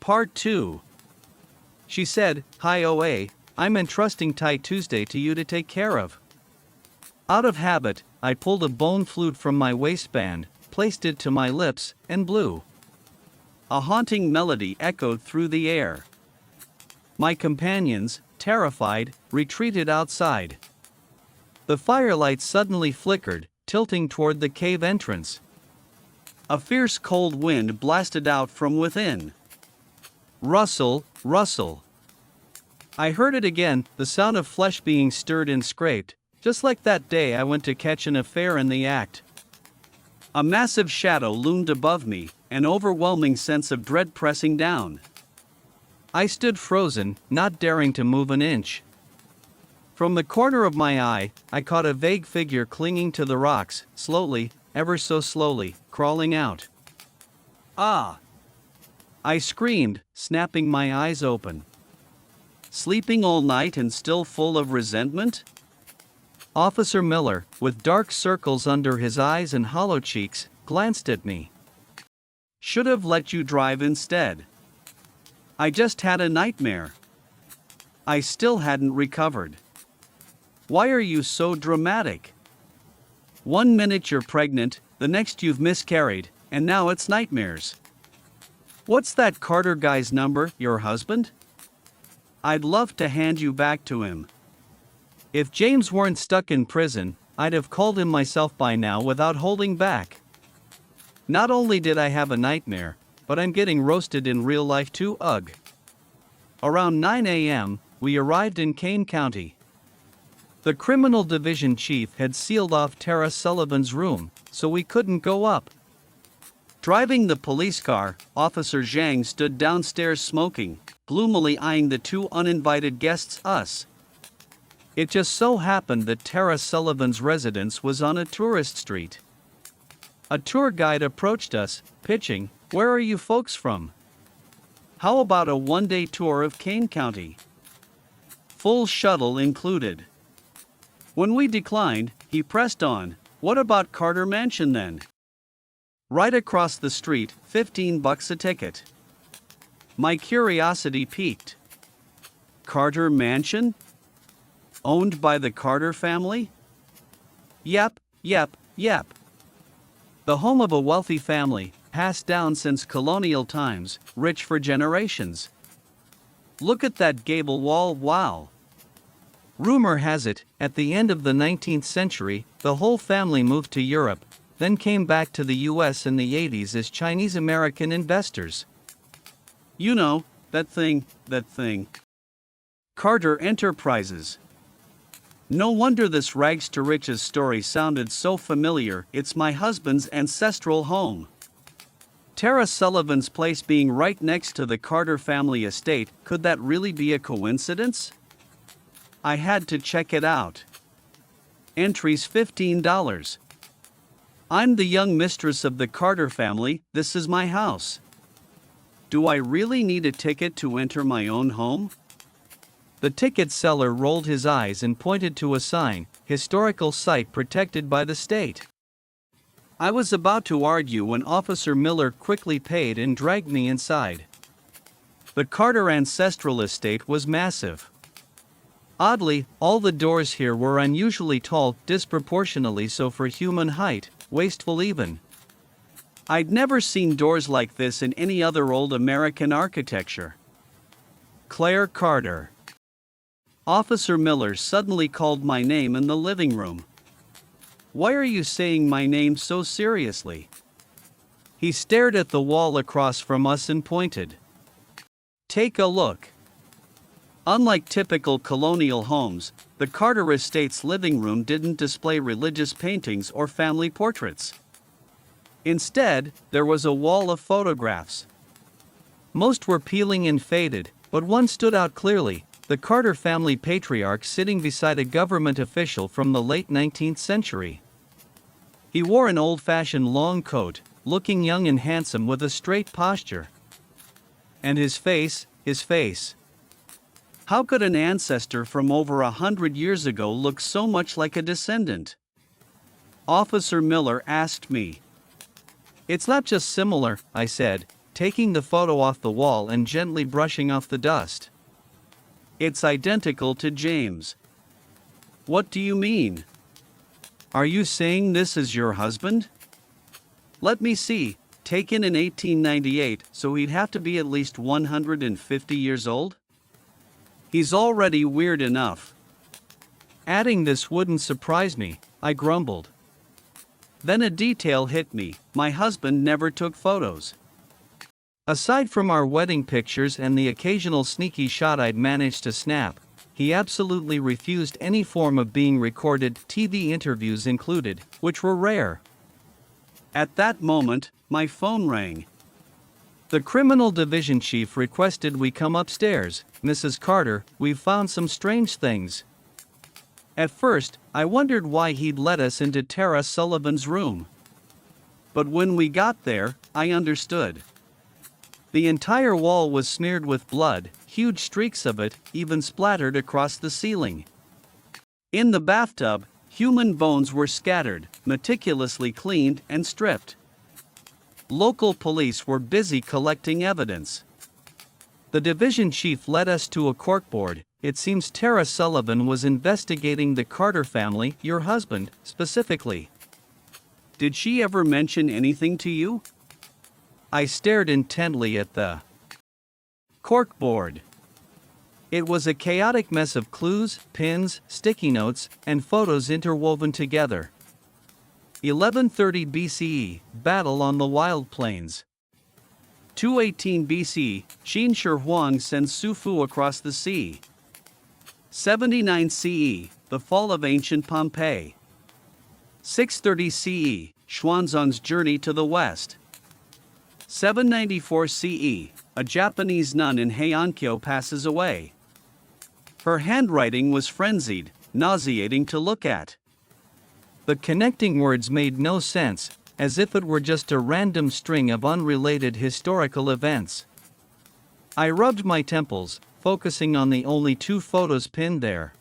Part 2. She said, "Hi OA, I'm entrusting Ty Tuesday to you to take care of." Out of habit, I pulled a bone flute from my waistband, placed it to my lips, and blew. A haunting melody echoed through the air. My companions, terrified, retreated outside. The firelight suddenly flickered, tilting toward the cave entrance. A fierce cold wind blasted out from within. Rustle, rustle. I heard it again, the sound of flesh being stirred and scraped, just like that day I went to catch an affair in the act. A massive shadow loomed above me, an overwhelming sense of dread pressing down. I stood frozen, not daring to move an inch. From the corner of my eye, I caught a vague figure clinging to the rocks, slowly, ever so slowly, crawling out. Ah! I screamed, snapping my eyes open. Sleeping all night and still full of resentment? Officer Miller, with dark circles under his eyes and hollow cheeks, glanced at me. "Should have let you drive instead. I just had a nightmare." I still hadn't recovered. "Why are you so dramatic? 1 minute you're pregnant, the next you've miscarried, and now it's nightmares. What's that Carter guy's number, your husband? I'd love to hand you back to him. If James weren't stuck in prison, I'd have called him myself by now without holding back." Not only did I have a nightmare, but I'm getting roasted in real life too. Ugh. Around 9 a.m., we arrived in Kane County. The criminal division chief had sealed off Tara Sullivan's room, so we couldn't go up. Driving the police car, Officer Zhang stood downstairs smoking, gloomily eyeing the two uninvited guests, us. It just so happened that Tara Sullivan's residence was on a tourist street. A tour guide approached us, pitching, "Where are you folks from? How about a one-day tour of Kane County? Full shuttle included." When we declined, he pressed on, "What about Carter Mansion then? Right across the street, $15 a ticket." My curiosity piqued. Carter Mansion? Owned by the Carter family? Yep. The home of a wealthy family, passed down since colonial times, rich for generations. Look at that gable wall, wow. Rumor has it, at the end of the 19th century, the whole family moved to Europe, then came back to the US in the 80s as Chinese-American investors. You know, that thing. Carter Enterprises. No wonder this rags to riches story sounded so familiar. It's my husband's ancestral home. Tara Sullivan's place being right next to the Carter family estate, could that really be a coincidence? I had to check it out. Entries $15. I'm the young mistress of the Carter family, this is my house. Do I really need a ticket to enter my own home? The ticket seller rolled his eyes and pointed to a sign, "Historical site protected by the state." I was about to argue when Officer Miller quickly paid and dragged me inside. The Carter ancestral estate was massive. Oddly, all the doors here were unusually tall, disproportionately so for human height, wasteful even. I'd never seen doors like this in any other old American architecture. Claire Carter. Officer Miller suddenly called my name in the living room. "Why are you saying my name so seriously?" He stared at the wall across from us and pointed. "Take a look." Unlike typical colonial homes, the Carter estate's living room didn't display religious paintings or family portraits. Instead, there was a wall of photographs. Most were peeling and faded, but one stood out clearly, the Carter family patriarch sitting beside a government official from the late 19th century. He wore an old-fashioned long coat, looking young and handsome with a straight posture. And his face. How could an ancestor from over 100 years ago look so much like a descendant? Officer Miller asked me. "It's not just similar," I said. taking the photo off the wall and gently brushing off the dust. It's identical to James. What do you mean? Are you saying this is your husband? Let me see, taken in 1898, so he'd have to be at least 150 years old? He's already weird enough. Adding this wouldn't surprise me, I grumbled. Then a detail hit me: my husband never took photos. Aside from our wedding pictures and the occasional sneaky shot I'd managed to snap, he absolutely refused any form of being recorded, TV interviews included, which were rare. At that moment, my phone rang. The criminal division chief requested we come upstairs. Mrs. Carter, we've found some strange things. At first, I wondered why he'd let us into Tara Sullivan's room. But when we got there, I understood. The entire wall was smeared with blood, huge streaks of it, even splattered across the ceiling. In the bathtub, human bones were scattered, meticulously cleaned and stripped. Local police were busy collecting evidence. The division chief led us to a corkboard. It seems Tara Sullivan was investigating the Carter family, your husband, specifically. Did she ever mention anything to you? I stared intently at the corkboard. It was a chaotic mess of clues, pins, sticky notes, and photos interwoven together. 1130 BCE, Battle on the Wild Plains. 218 BC, Qin Shi Huang sends Su Fu across the sea. 79 CE, the fall of ancient Pompeii. 630 CE, Xuanzang's journey to the west. 794 CE, a Japanese nun in Heiankyo passes away. Her handwriting was frenzied, nauseating to look at. The connecting words made no sense, as if it were just a random string of unrelated historical events. I rubbed my temples, focusing on the only two photos pinned there.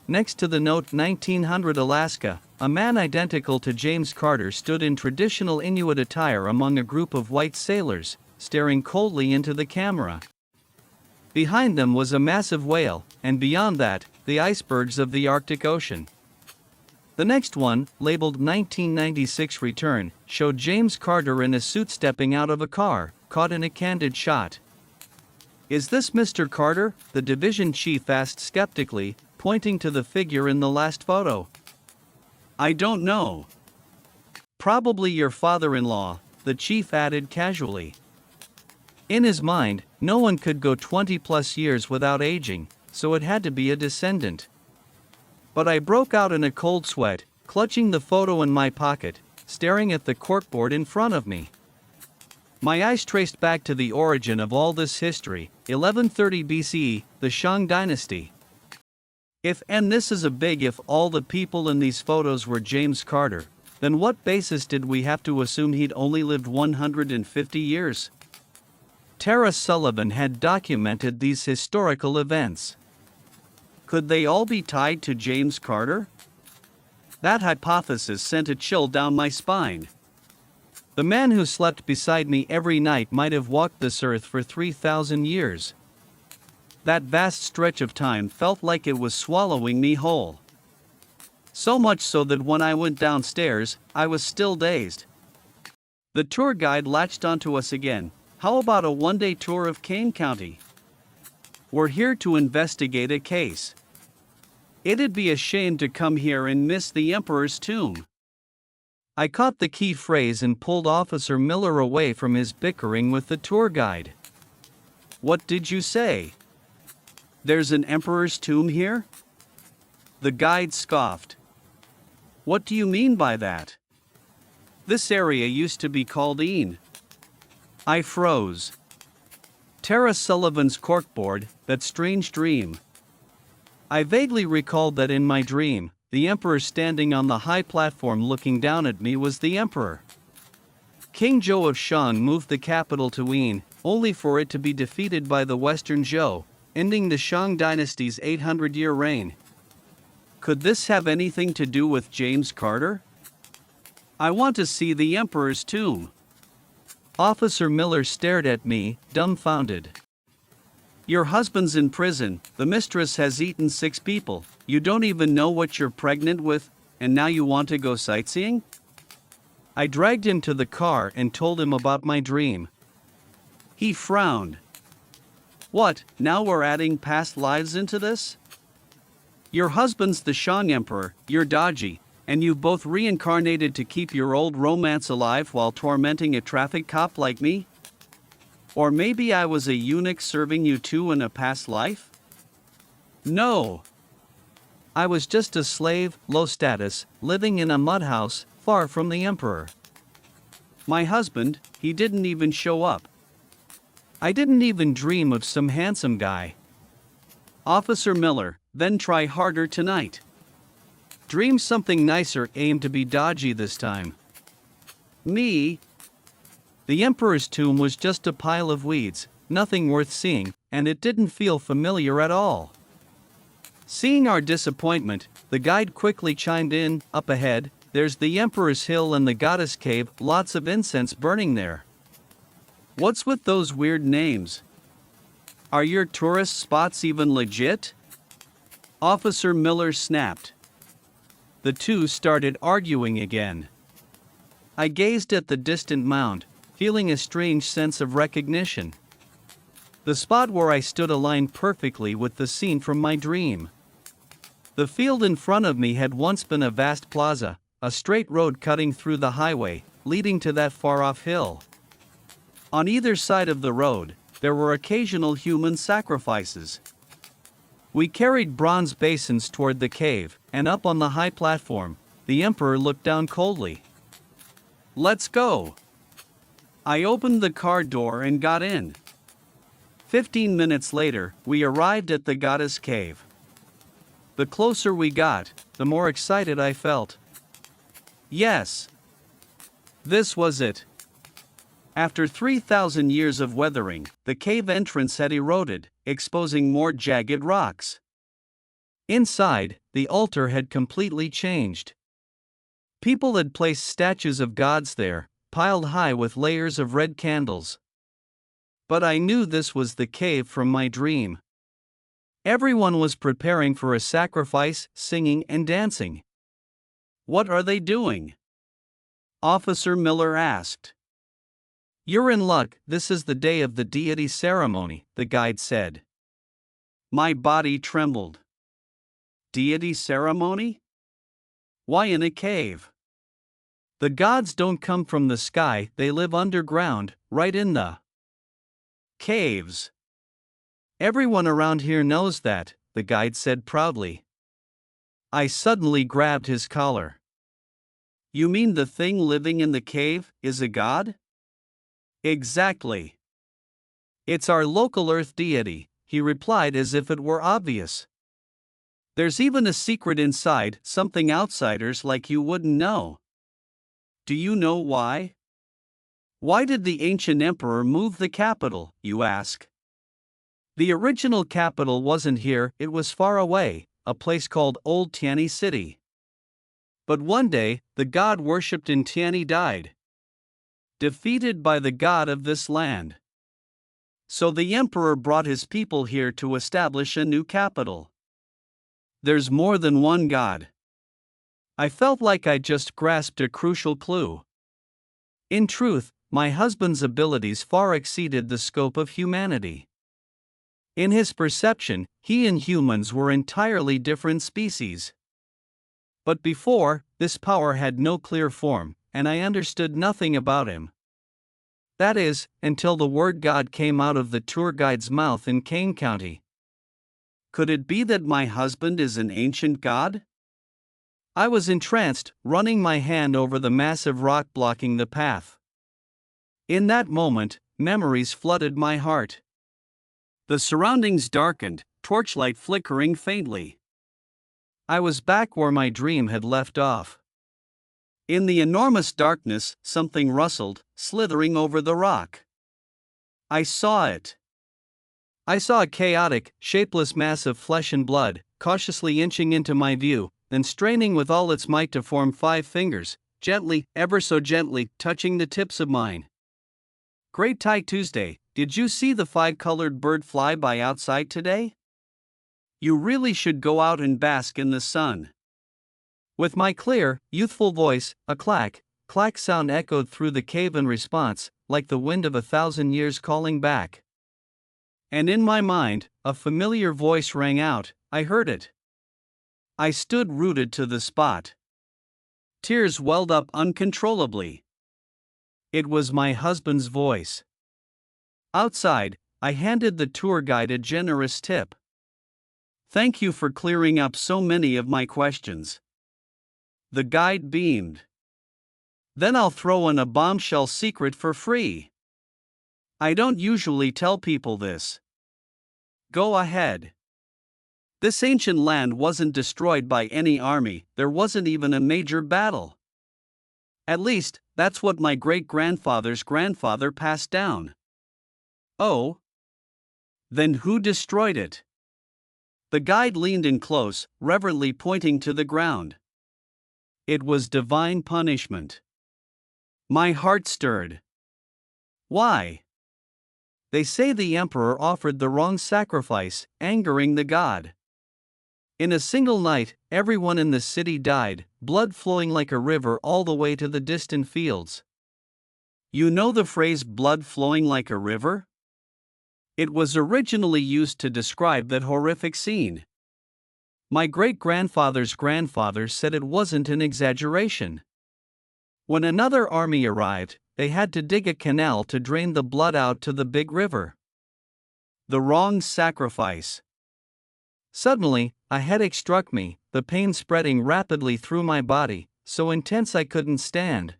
Next to the note 1900 Alaska, a man identical to James Carter stood in traditional Inuit attire among a group of white sailors, staring coldly into the camera. Behind them was a massive whale, and beyond that, the icebergs of the Arctic Ocean. The next one, labeled 1996 Return, showed James Carter in a suit stepping out of a car, caught in a candid shot. Is this Mr. Carter? The division chief asked skeptically, pointing to the figure in the last photo. I don't know. Probably your father-in-law, the chief added casually. In his mind, no one could go 20+ years without aging, so it had to be a descendant. But I broke out in a cold sweat, clutching the photo in my pocket, staring at the corkboard in front of me. My eyes traced back to the origin of all this history, 1130 BCE, the Shang dynasty. And this is a big if, all the people in these photos were James Carter, then what basis did we have to assume he'd only lived 150 years? Tara Sullivan had documented these historical events. Could they all be tied to James Carter? That hypothesis sent a chill down my spine. The man who slept beside me every night might have walked this earth for 3,000 years. That vast stretch of time felt like it was swallowing me whole. So much so that when I went downstairs, I was still dazed. The tour guide latched onto us again. How about a one-day tour of Kane County? We're here to investigate a case. It'd be a shame to come here and miss the Emperor's tomb. I caught the key phrase and pulled Officer Miller away from his bickering with the tour guide. What did you say? There's an Emperor's tomb here? The guide scoffed. What do you mean by that? This area used to be called Een. I froze. Tara Sullivan's corkboard, that strange dream. I vaguely recalled that in my dream, the Emperor standing on the high platform looking down at me was the Emperor. King Zhou of Shang moved the capital to Een, only for it to be defeated by the Western Zhou, ending the Shang dynasty's 800-year reign. Could this have anything to do with James Carter? I want to see the Emperor's tomb. Officer Miller stared at me, dumbfounded. Your husband's in prison, the mistress has eaten 6 people, you don't even know what you're pregnant with, and now you want to go sightseeing? I dragged him to the car and told him about my dream. He frowned. What, now we're adding past lives into this? Your husband's the Shang Emperor, you're dodgy, and you've both reincarnated to keep your old romance alive while tormenting a traffic cop like me? Or maybe I was a eunuch serving you too in a past life? No. I was just a slave, low status, living in a mud house, far from the emperor. My husband, he didn't even show up. I didn't even dream of some handsome guy. Officer Miller, then try harder tonight. Dream something nicer, aim to be dodgy this time. Me? The emperor's tomb was just a pile of weeds, nothing worth seeing, and it didn't feel familiar at all. Seeing our disappointment, the guide quickly chimed in, up ahead, there's the Emperor's Hill and the Goddess Cave, lots of incense burning there. What's with those weird names? Are your tourist spots even legit? Officer Miller snapped. The two started arguing again. I gazed at the distant mound, feeling a strange sense of recognition. The spot where I stood aligned perfectly with the scene from my dream. The field in front of me had once been a vast plaza, a straight road cutting through the highway, leading to that far-off hill. On either side of the road, there were occasional human sacrifices. We carried bronze basins toward the cave, and up on the high platform, the emperor looked down coldly. Let's go. I opened the car door and got in. 15 minutes later, we arrived at the Goddess Cave. The closer we got, the more excited I felt. Yes. This was it. After 3,000 years of weathering, the cave entrance had eroded, exposing more jagged rocks. Inside, the altar had completely changed. People had placed statues of gods there, piled high with layers of red candles. But I knew this was the cave from my dream. Everyone was preparing for a sacrifice, singing and dancing. What are they doing? Officer Miller asked. You're in luck, this is the day of the deity ceremony, the guide said. My body trembled. Deity ceremony? Why in a cave? The gods don't come from the sky, they live underground, right in the caves. Everyone around here knows that, the guide said proudly. I suddenly grabbed his collar. You mean the thing living in the cave is a god? Exactly. It's our local earth deity, he replied as if it were obvious. There's even a secret inside, something outsiders like you wouldn't know. Do you know why? Why did the ancient emperor move the capital, you ask? The original capital wasn't here, it was far away, a place called Old Tianyi City. But one day, the god worshipped in Tianyi died, defeated by the god of this land. So the emperor brought his people here to establish a new capital. There's more than one god. I felt like I just grasped a crucial clue. In truth, my husband's abilities far exceeded the scope of humanity. In his perception, he and humans were entirely different species. But before, this power had no clear form, and I understood nothing about him. That is, until the word God came out of the tour guide's mouth in Kane County. Could it be that my husband is an ancient god? I was entranced, running my hand over the massive rock blocking the path. In that moment, memories flooded my heart. The surroundings darkened, torchlight flickering faintly. I was back where my dream had left off. In the enormous darkness, something rustled, slithering over the rock. I saw it. I saw a chaotic, shapeless mass of flesh and blood, cautiously inching into my view, then straining with all its might to form 5 fingers, gently, ever so gently, touching the tips of mine. Great Tie Tuesday, did you see the five-colored bird fly by outside today? You really should go out and bask in the sun. With my clear, youthful voice, a clack, clack sound echoed through the cave in response, like the wind of 1,000 years calling back. And in my mind, a familiar voice rang out, I heard it. I stood rooted to the spot. Tears welled up uncontrollably. It was my husband's voice. Outside, I handed the tour guide a generous tip. Thank you for clearing up so many of my questions. The guide beamed. Then I'll throw in a bombshell secret for free. I don't usually tell people this. Go ahead. This ancient land wasn't destroyed by any army, there wasn't even a major battle. At least, that's what my great-grandfather's grandfather passed down. Oh? Then who destroyed it? The guide leaned in close, reverently pointing to the ground. It was divine punishment. My heart stirred. Why? They say the emperor offered the wrong sacrifice, angering the god. In a single night, everyone in the city died, blood flowing like a river all the way to the distant fields. You know the phrase blood flowing like a river? It was originally used to describe that horrific scene. My great-grandfather's grandfather said it wasn't an exaggeration. When another army arrived, they had to dig a canal to drain the blood out to the big river. The wrong sacrifice. Suddenly, a headache struck me, the pain spreading rapidly through my body, so intense I couldn't stand.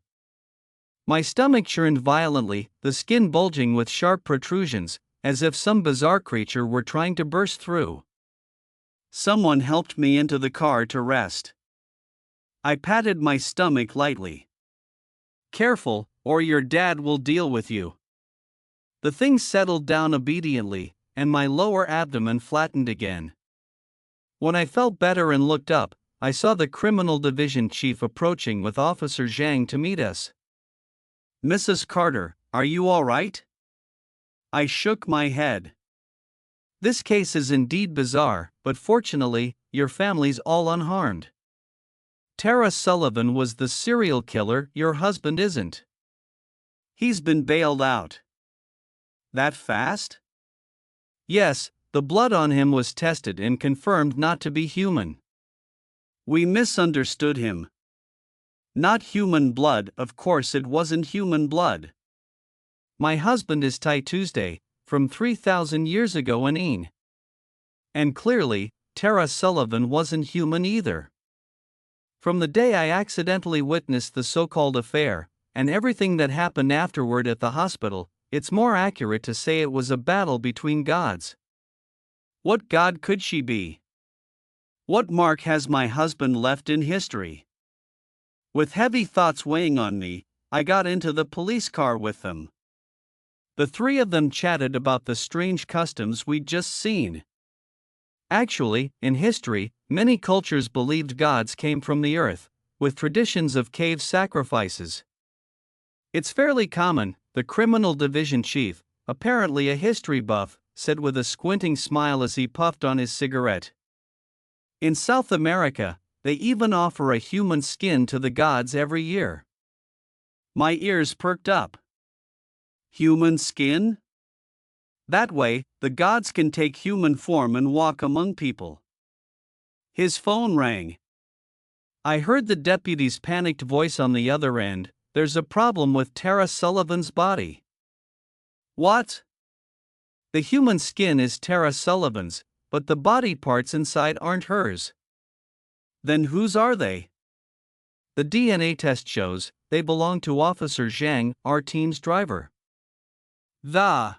My stomach churned violently, the skin bulging with sharp protrusions, as if some bizarre creature were trying to burst through. Someone helped me into the car to rest. I patted my stomach lightly. Careful, or your dad will deal with you. The thing settled down obediently, and my lower abdomen flattened again. When I felt better and looked up, I saw the criminal division chief approaching with Officer Zhang to meet us. Mrs. Carter, are you all right? I shook my head. This case is indeed bizarre, but fortunately, your family's all unharmed. Tara Sullivan was the serial killer, your husband isn't. He's been bailed out. That fast? Yes, the blood on him was tested and confirmed not to be human. We misunderstood him. Not human blood, of course it wasn't human blood. My husband is Tai Tuesday, from 3,000 years ago in Een. And clearly, Tara Sullivan wasn't human either. From the day I accidentally witnessed the so-called affair, and everything that happened afterward at the hospital, it's more accurate to say it was a battle between gods. What god could she be? What mark has my husband left in history? With heavy thoughts weighing on me, I got into the police car with them. The three of them chatted about the strange customs we'd just seen. Actually, in history, many cultures believed gods came from the earth, with traditions of cave sacrifices. It's fairly common, the criminal division chief, apparently a history buff, said with a squinting smile as he puffed on his cigarette. In South America, they even offer a human skin to the gods every year. My ears perked up. Human skin? That way, the gods can take human form and walk among people. His phone rang. I heard the deputy's panicked voice on the other end, there's a problem with Tara Sullivan's body. What? The human skin is Tara Sullivan's, but the body parts inside aren't hers. Then whose are they? The DNA test shows they belong to Officer Zhang, our team's driver. The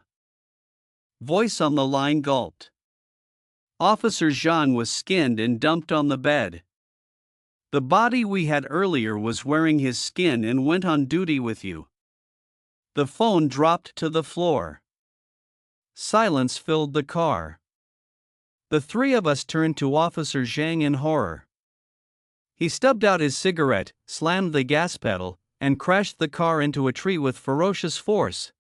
voice on the line gulped. Officer Zhang was skinned and dumped on the bed. The body we had earlier was wearing his skin and went on duty with you. The phone dropped to the floor. Silence filled the car. The three of us turned to Officer Zhang in horror. He stubbed out his cigarette, slammed the gas pedal, and crashed the car into a tree with ferocious force.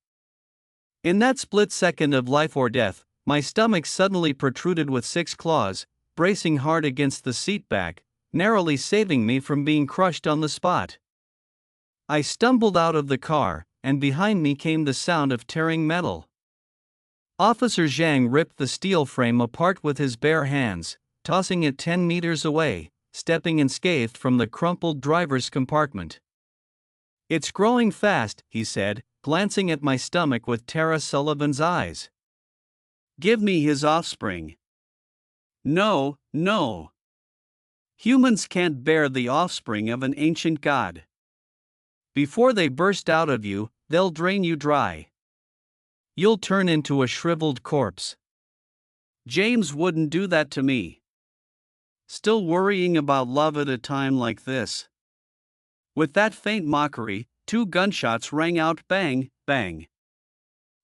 In that split second of life or death, my stomach suddenly protruded with 6 claws, bracing hard against the seat back, narrowly saving me from being crushed on the spot. I stumbled out of the car, and behind me came the sound of tearing metal. Officer Zhang ripped the steel frame apart with his bare hands, tossing it 10 meters away, stepping unscathed from the crumpled driver's compartment. "It's growing fast," he said, glancing at my stomach with Tara Sullivan's eyes. "Give me his offspring." "No, no. Humans can't bear the offspring of an ancient god. Before they burst out of you, they'll drain you dry. You'll turn into a shriveled corpse." James wouldn't do that to me. Still worrying about love at a time like this. With that faint mockery, 2 gunshots rang out, bang, bang.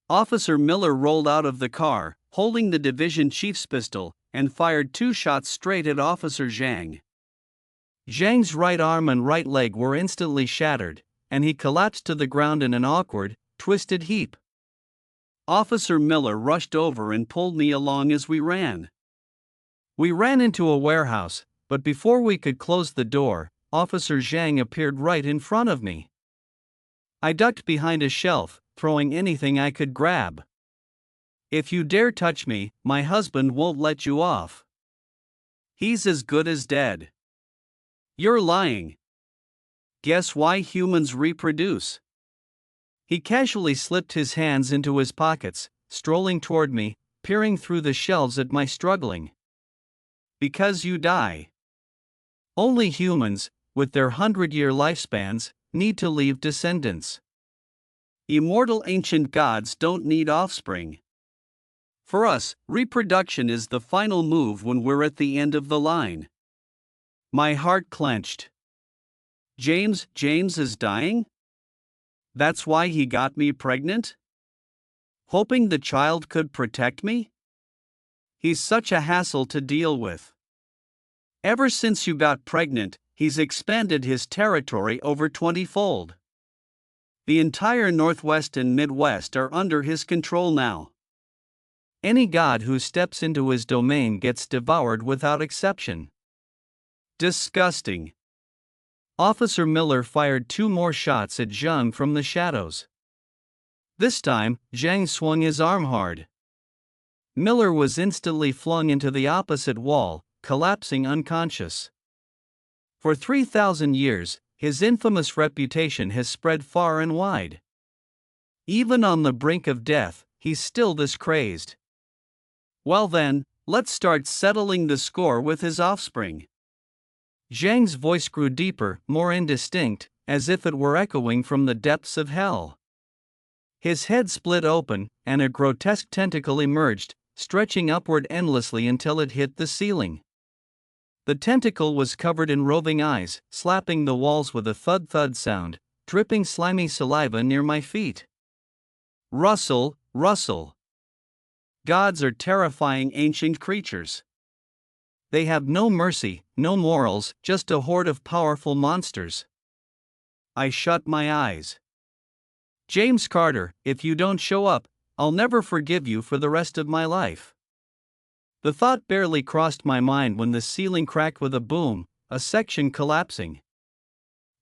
Officer Miller rolled out of the car, holding the division chief's pistol, and fired 2 shots straight at Officer Zhang. Zhang's right arm and right leg were instantly shattered, and he collapsed to the ground in an awkward, twisted heap. Officer Miller rushed over and pulled me along as we ran. We ran into a warehouse, but before we could close the door, Officer Zhang appeared right in front of me. I ducked behind a shelf, throwing anything I could grab. "If you dare touch me, my husband won't let you off. He's as good as dead." "You're lying. Guess why humans reproduce?" He casually slipped his hands into his pockets, strolling toward me, peering through the shelves at my struggling. "Because you die. Only humans, with their 100-year lifespans, need to leave descendants. Immortal ancient gods don't need offspring. For us, reproduction is the final move when we're at the end of the line." My heart clenched. James is dying? That's why he got me pregnant? Hoping the child could protect me? He's such a hassle to deal with. Ever since you got pregnant, he's expanded his territory over 20-fold. The entire Northwest and Midwest are under his control now. Any god who steps into his domain gets devoured without exception. Disgusting. Officer Miller fired 2 more shots at Zhang from the shadows. This time, Zhang swung his arm hard. Miller was instantly flung into the opposite wall, collapsing unconscious. For 3,000 years, his infamous reputation has spread far and wide. Even on the brink of death, he's still this crazed. Well then, let's start settling the score with his offspring. Zhang's voice grew deeper, more indistinct, as if it were echoing from the depths of hell. His head split open, and a grotesque tentacle emerged, stretching upward endlessly until it hit the ceiling. The tentacle was covered in roving eyes, slapping the walls with a thud-thud sound, dripping slimy saliva near my feet. Rustle, rustle. Gods are terrifying ancient creatures. They have no mercy, no morals, just a horde of powerful monsters. I shut my eyes. James Carter, if you don't show up, I'll never forgive you for the rest of my life. The thought barely crossed my mind when the ceiling cracked with a boom, a section collapsing.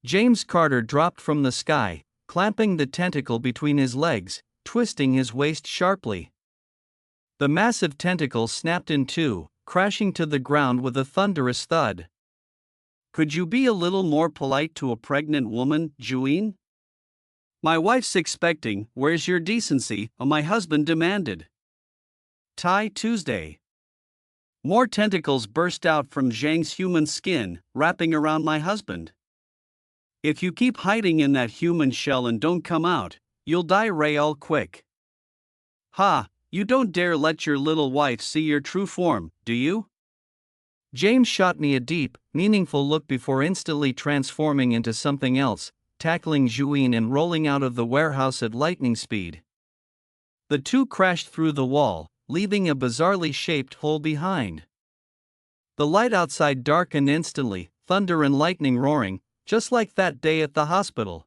James Carter dropped from the sky, clamping the tentacle between his legs, twisting his waist sharply. The massive tentacle snapped in two, crashing to the ground with a thunderous thud. Could you be a little more polite to a pregnant woman, Juine? My wife's expecting, where's your decency? My husband demanded. Tuesday. More tentacles burst out from Zhang's human skin, wrapping around my husband. If you keep hiding in that human shell and don't come out, you'll die real quick. Ha, you don't dare let your little wife see your true form, do you? James shot me a deep, meaningful look before instantly transforming into something else, tackling Juine and rolling out of the warehouse at lightning speed. The two crashed through the wall, leaving a bizarrely shaped hole behind. The light outside darkened instantly, thunder and lightning roaring, just like that day at the hospital.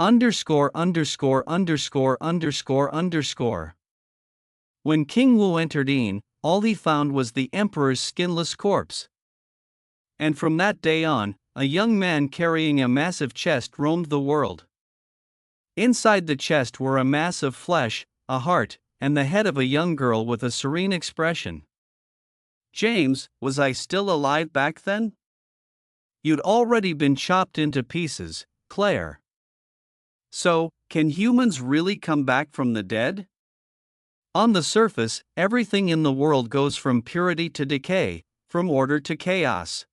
Underscore underscore underscore underscore underscore. When King Wu entered Yin, all he found was the emperor's skinless corpse. And from that day on, a young man carrying a massive chest roamed the world. Inside the chest were a mass of flesh, a heart, and the head of a young girl with a serene expression. James, was I still alive back then? You'd already been chopped into pieces, Claire. So, can humans really come back from the dead? On the surface, everything in the world goes from purity to decay, from order to chaos.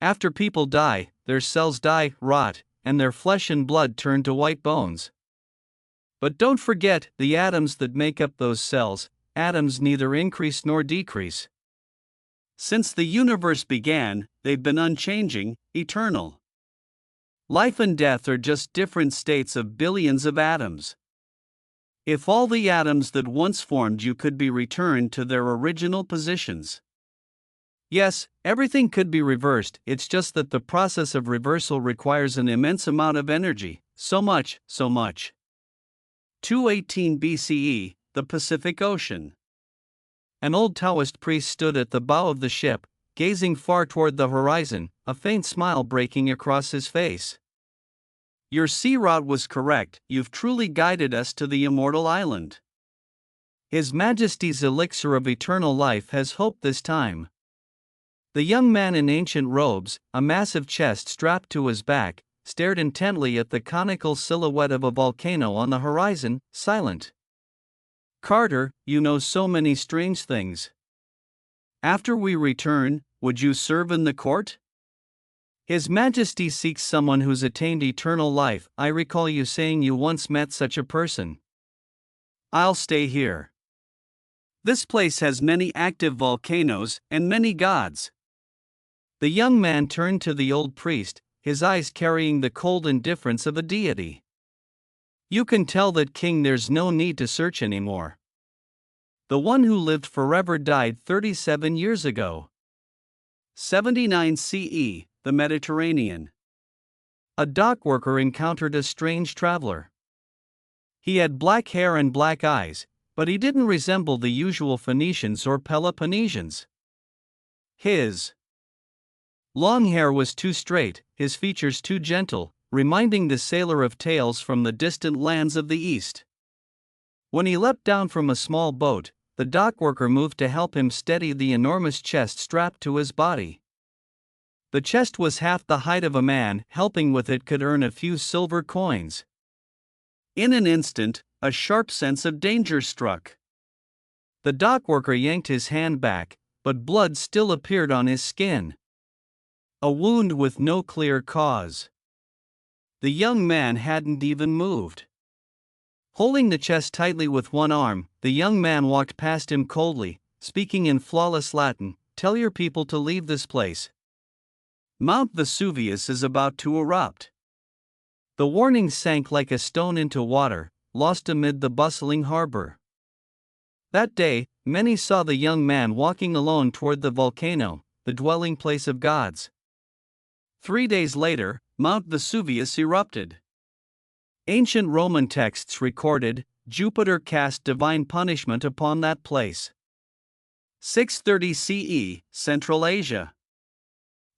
After people die, their cells die, rot, and their flesh and blood turn to white bones. But don't forget the atoms that make up those cells. Atoms neither increase nor decrease. Since the universe began, they've been unchanging, eternal. Life and death are just different states of billions of atoms. If all the atoms that once formed you could be returned to their original positions. Yes, everything could be reversed, it's just that the process of reversal requires an immense amount of energy, so much. 218 BCE, the Pacific Ocean. An old Taoist priest stood at the bow of the ship, gazing far toward the horizon, a faint smile breaking across his face. Your sea route was correct, you've truly guided us to the immortal island. His Majesty's elixir of eternal life has hope this time. The young man in ancient robes, a massive chest strapped to his back, stared intently at the conical silhouette of a volcano on the horizon, silent. Carter, you know so many strange things. After we return, would you serve in the court? His Majesty seeks someone who's attained eternal life. I recall you saying you once met such a person. I'll stay here. This place has many active volcanoes and many gods. The young man turned to the old priest, his eyes carrying the cold indifference of a deity. You can tell that king there's no need to search anymore. The one who lived forever died 37 years ago. 79 CE, the Mediterranean. A dockworker encountered a strange traveler. He had black hair and black eyes, but he didn't resemble the usual Phoenicians or Peloponnesians. His long hair was too straight, his features too gentle, reminding the sailor of tales from the distant lands of the East. When he leapt down from a small boat, the dockworker moved to help him steady the enormous chest strapped to his body. The chest was half the height of a man, helping with it could earn a few silver coins. In an instant, a sharp sense of danger struck. The dockworker yanked his hand back, but blood still appeared on his skin. A wound with no clear cause. The young man hadn't even moved. Holding the chest tightly with one arm, the young man walked past him coldly, speaking in flawless Latin. Tell your people to leave this place. Mount Vesuvius is about to erupt. The warning sank like a stone into water, lost amid the bustling harbor. That day, many saw the young man walking alone toward the volcano, the dwelling place of gods. 3 days later, Mount Vesuvius erupted. Ancient Roman texts recorded, Jupiter cast divine punishment upon that place. 630 CE, Central Asia.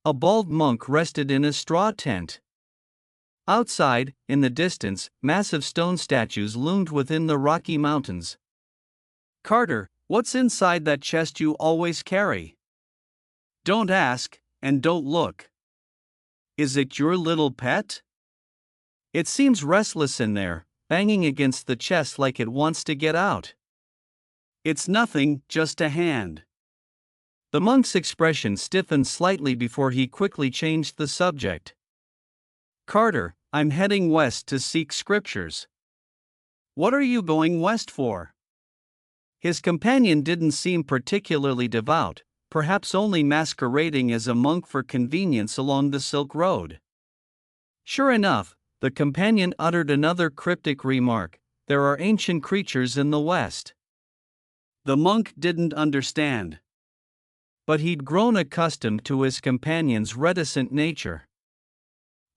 A bald monk rested in a straw tent. Outside, in the distance, massive stone statues loomed within the Rocky Mountains. Carter, what's inside that chest you always carry? Don't ask, and don't look. Is it your little pet? It seems restless in there, banging against the chest like it wants to get out. It's nothing, just a hand. The monk's expression stiffened slightly before he quickly changed the subject. Carter, I'm heading west to seek scriptures. What are you going west for? His companion didn't seem particularly devout, perhaps only masquerading as a monk for convenience along the Silk Road. Sure enough, the companion uttered another cryptic remark, there are ancient creatures in the west. The monk didn't understand. But he'd grown accustomed to his companion's reticent nature.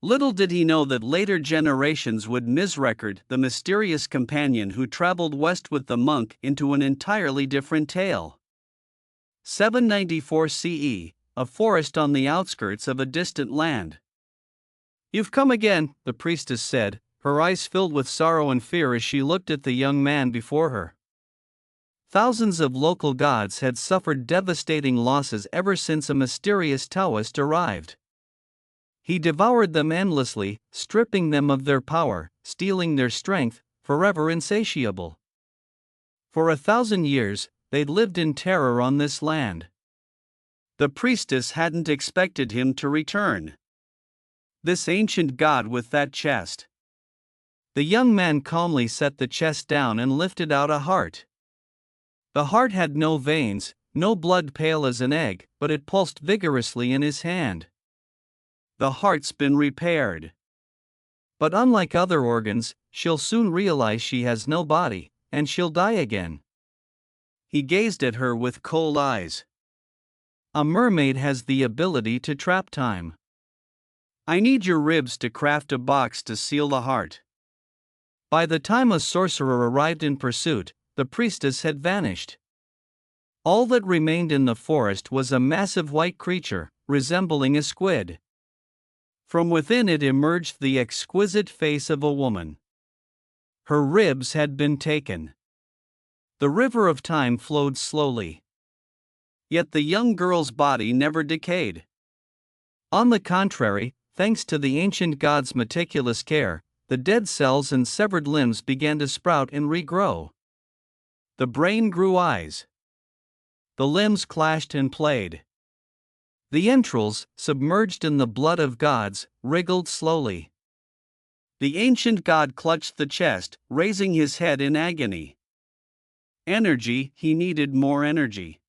Little did he know that later generations would misrecord the mysterious companion who traveled west with the monk into an entirely different tale. 794 CE, a forest on the outskirts of a distant land. "You've come again," the priestess said, her eyes filled with sorrow and fear as she looked at the young man before her. Thousands of local gods had suffered devastating losses ever since a mysterious Taoist arrived. He devoured them endlessly, stripping them of their power, stealing their strength, forever insatiable. For 1,000 years, they'd lived in terror on this land. The priestess hadn't expected him to return. This ancient god with that chest. The young man calmly set the chest down and lifted out a heart. The heart had no veins, no blood, pale as an egg, but it pulsed vigorously in his hand. "The heart's been repaired. But unlike other organs, she'll soon realize she has no body, and she'll die again." He gazed at her with cold eyes. "A mermaid has the ability to trap time. I need your ribs to craft a box to seal the heart." By the time a sorcerer arrived in pursuit, the priestess had vanished. All that remained in the forest was a massive white creature, resembling a squid. From within it emerged the exquisite face of a woman. Her ribs had been taken. The river of time flowed slowly. Yet the young girl's body never decayed. On the contrary, thanks to the ancient god's meticulous care, the dead cells and severed limbs began to sprout and regrow. The brain grew eyes. The limbs clashed and played. The entrails, submerged in the blood of gods, wriggled slowly. The ancient god clutched the chest, raising his head in agony. Energy, he needed more energy.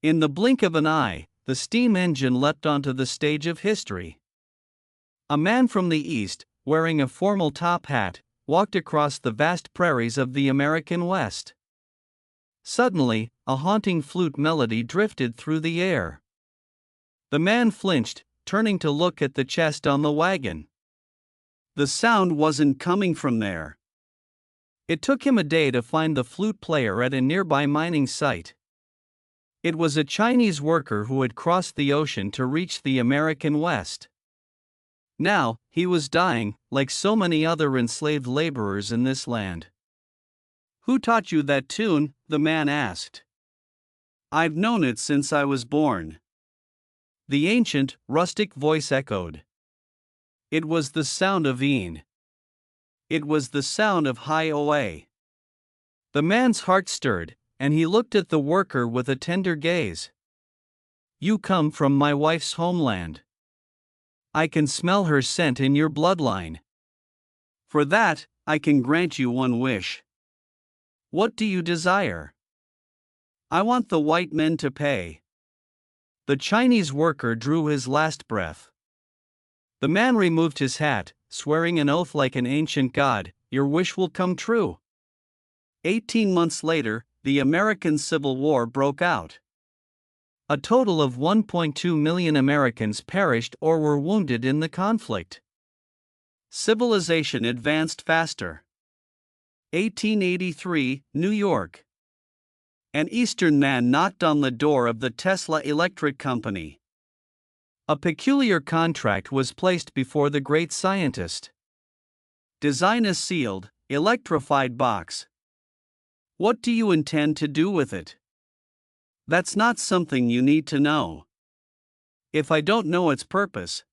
In the blink of an eye, the steam engine leapt onto the stage of history. A man from the east, wearing a formal top hat, walked across the vast prairies of the American West. Suddenly, a haunting flute melody drifted through the air. The man flinched, turning to look at the chest on the wagon. The sound wasn't coming from there. It took him a day to find the flute player at a nearby mining site. It was a Chinese worker who had crossed the ocean to reach the American West. Now, he was dying, like so many other enslaved laborers in this land. "Who taught you that tune?" the man asked. "I've known it since I was born." The ancient, rustic voice echoed. It was the sound of Een. It was the sound of Hai Oe. The man's heart stirred, and he looked at the worker with a tender gaze. "You come from my wife's homeland. I can smell her scent in your bloodline. For that, I can grant you one wish. What do you desire?" "I want the white men to pay." The Chinese worker drew his last breath. The man removed his hat, swearing an oath like an ancient god, "Your wish will come true." 18 months later, the American Civil War broke out. A total of 1.2 million Americans perished or were wounded in the conflict. Civilization advanced faster. 1883, New York. An Eastern man knocked on the door of the Tesla Electric Company. A peculiar contract was placed before the great scientist. "Design a sealed, electrified box. What do you intend to do with it?" "That's not something you need to know. If I don't know its purpose,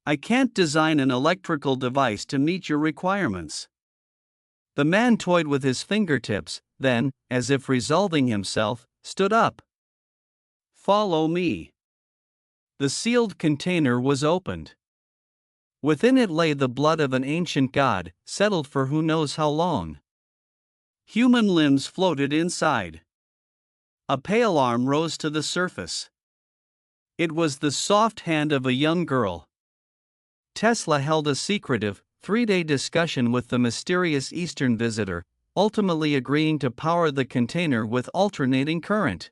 I can't design an electrical device to meet your requirements." The man toyed with his fingertips, then, as if resolving himself, stood up. "Follow me." The sealed container was opened. Within it lay the blood of an ancient god, settled for who knows how long. Human limbs floated inside. A pale arm rose to the surface. It was the soft hand of a young girl. Tesla held a secretive, 3-day discussion with the mysterious Eastern visitor, ultimately agreeing to power the container with alternating current.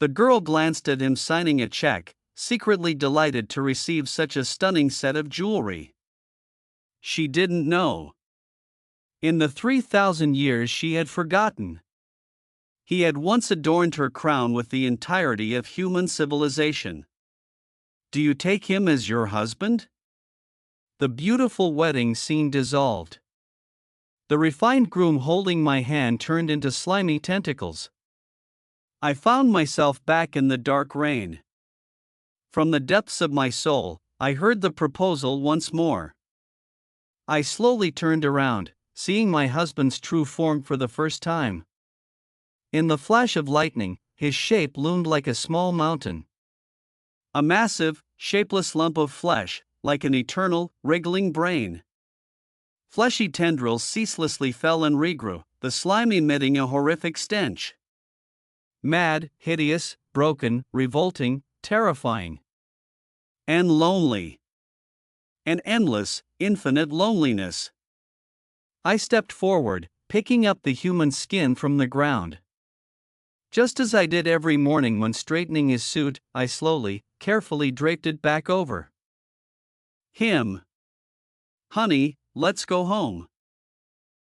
The girl glanced at him signing a check, secretly delighted to receive such a stunning set of jewelry. She didn't know. In the 3,000 years she had forgotten. He had once adorned her crown with the entirety of human civilization. Do you take him as your husband? The beautiful wedding scene dissolved. The refined groom holding my hand turned into slimy tentacles. I found myself back in the dark rain. From the depths of my soul, I heard the proposal once more. I slowly turned around, seeing my husband's true form for the first time. In the flash of lightning, his shape loomed like a small mountain. A massive, shapeless lump of flesh, like an eternal, wriggling brain. Fleshy tendrils ceaselessly fell and regrew, the slime emitting a horrific stench. Mad, hideous, broken, revolting, terrifying. And lonely. An endless, infinite loneliness. I stepped forward, picking up the human skin from the ground. Just as I did every morning when straightening his suit, I slowly, carefully draped it back over him. Honey, let's go home.